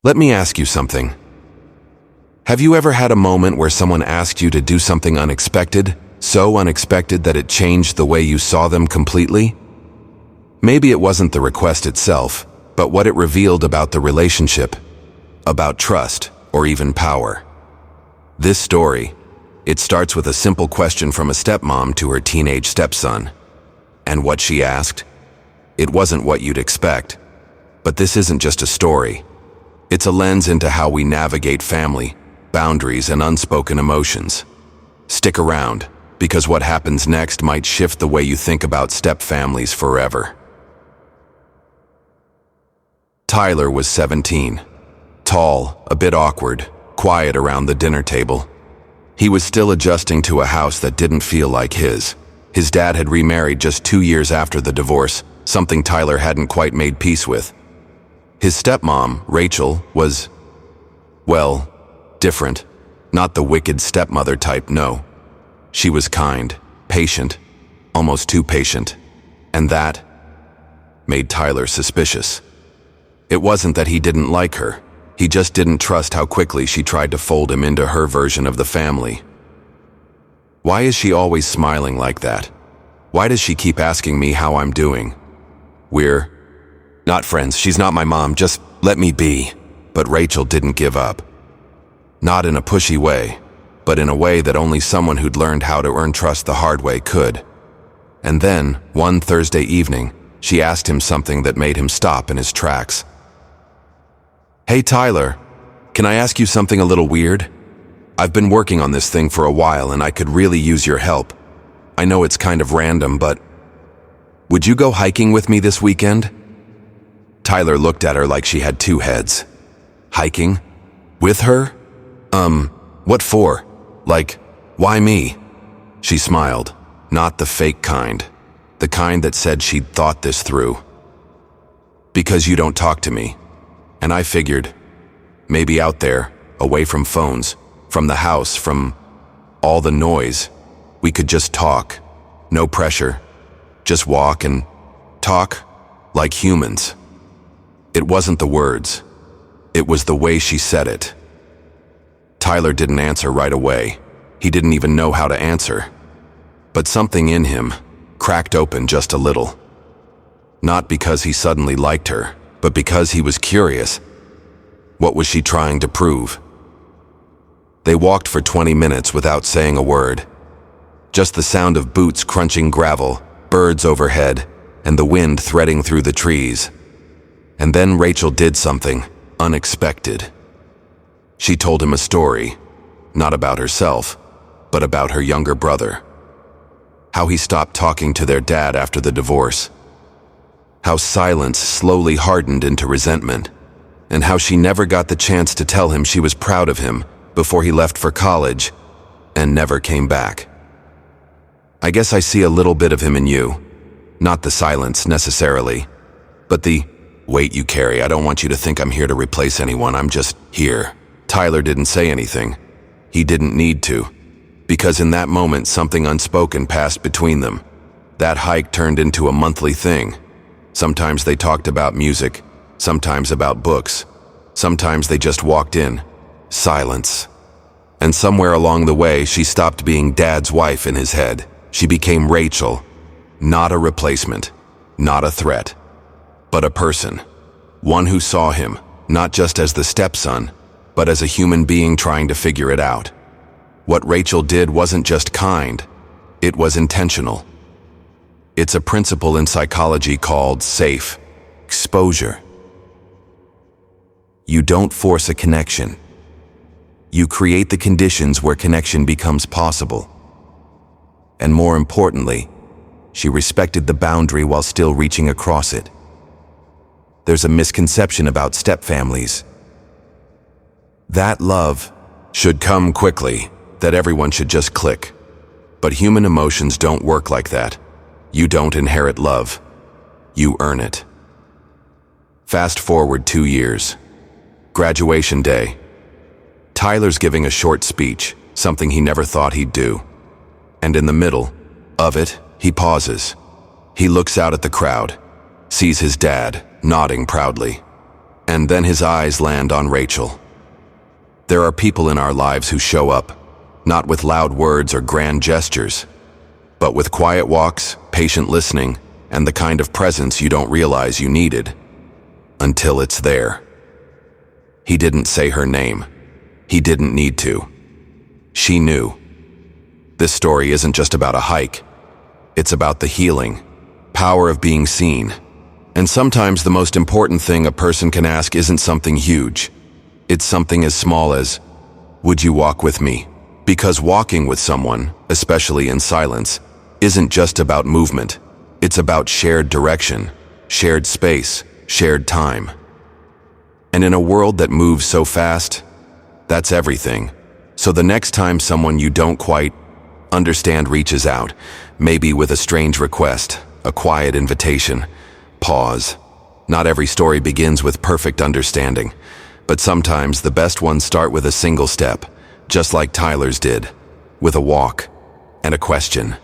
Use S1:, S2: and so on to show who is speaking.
S1: Let me ask you something. Have you ever had a moment where someone asked you to do something unexpected, so unexpected that it changed the way you saw them completely? Maybe it wasn't the request itself, but what it revealed about the relationship, about trust, or even power. This story, it starts with a simple question from a stepmom to her teenage stepson. And what she asked? It wasn't what you'd expect. But this isn't just a story. It's a lens into how we navigate family, boundaries, and unspoken emotions. Stick around, because what happens next might shift the way you think about step-families forever. Tyler was 17. Tall, a bit awkward, quiet around the dinner table. He was still adjusting to a house that didn't feel like his. His dad had remarried just 2 years after the divorce, something Tyler hadn't quite made peace with. His stepmom, Rachel, was, well, different. Not the wicked stepmother type, no. She was kind, patient, almost too patient. And that made Tyler suspicious. It wasn't that he didn't like her. He just didn't trust how quickly she tried to fold him into her version of the family. Why is she always smiling like that? Why does she keep asking me how I'm doing? We're not friends. She's not my mom. Just let me be. But Rachel didn't give up. Not in a pushy way, but in a way that only someone who'd learned how to earn trust the hard way could. And then, one Thursday evening, she asked him something that made him stop in his tracks. Hey Tyler, can I ask you something a little weird? I've been working on this thing for a while and I could really use your help. I know it's kind of random, but would you go hiking with me this weekend? Tyler looked at her like she had two heads. Hiking? With her? What for? Like, why me? She smiled, not the fake kind, the kind that said she'd thought this through. Because you don't talk to me. And I figured, maybe out there, away from phones, from the house, from all the noise, we could just talk. No pressure. Just walk and talk like humans. It wasn't the words. It was the way she said it. Tyler didn't answer right away. He didn't even know how to answer. But something in him cracked open just a little. Not because he suddenly liked her, but because he was curious. What was she trying to prove? They walked for 20 minutes without saying a word. Just the sound of boots crunching gravel, birds overhead, and the wind threading through the trees. And then Rachel did something unexpected. She told him a story, not about herself, but about her younger brother. How he stopped talking to their dad after the divorce. How silence slowly hardened into resentment, and how she never got the chance to tell him she was proud of him before he left for college and never came back. I guess I see a little bit of him in you. Not the silence necessarily, but the weight you carry. I don't want you to think I'm here to replace anyone. I'm just here. Tyler didn't say anything. He didn't need to, because in that moment something unspoken passed between them. That hike turned into a monthly thing. Sometimes they talked about music, sometimes about books. Sometimes they just walked in. Silence. And somewhere along the way, she stopped being Dad's wife in his head. She became Rachel. Not a replacement, not a threat, but a person. One who saw him, not just as the stepson, but as a human being trying to figure it out. What Rachel did wasn't just kind, it was intentional. It's a principle in psychology called safe exposure. You don't force a connection. You create the conditions where connection becomes possible. And more importantly, she respected the boundary while still reaching across it. There's a misconception about stepfamilies. That love should come quickly, that everyone should just click. But human emotions don't work like that. You don't inherit love. You earn it. Fast forward 2 years. Graduation day. Tyler's giving a short speech, something he never thought he'd do. And in the middle of it, he pauses. He looks out at the crowd, sees his dad, nodding proudly. And then his eyes land on Rachel. There are people in our lives who show up, not with loud words or grand gestures, but with quiet walks, patient listening, and the kind of presence you don't realize you needed until it's there. He didn't say her name. He didn't need to. She knew. This story isn't just about a hike. It's about the healing, power of being seen. And sometimes the most important thing a person can ask isn't something huge. It's something as small as, "Would you walk with me?" Because walking with someone, especially in silence, isn't just about movement. It's about shared direction, shared space, shared time. And in a world that moves so fast, that's everything. So the next time someone you don't quite understand reaches out, maybe with a strange request, a quiet invitation, pause. Not every story begins with perfect understanding, but sometimes the best ones start with a single step, just like Tyler's did, with a walk and a question.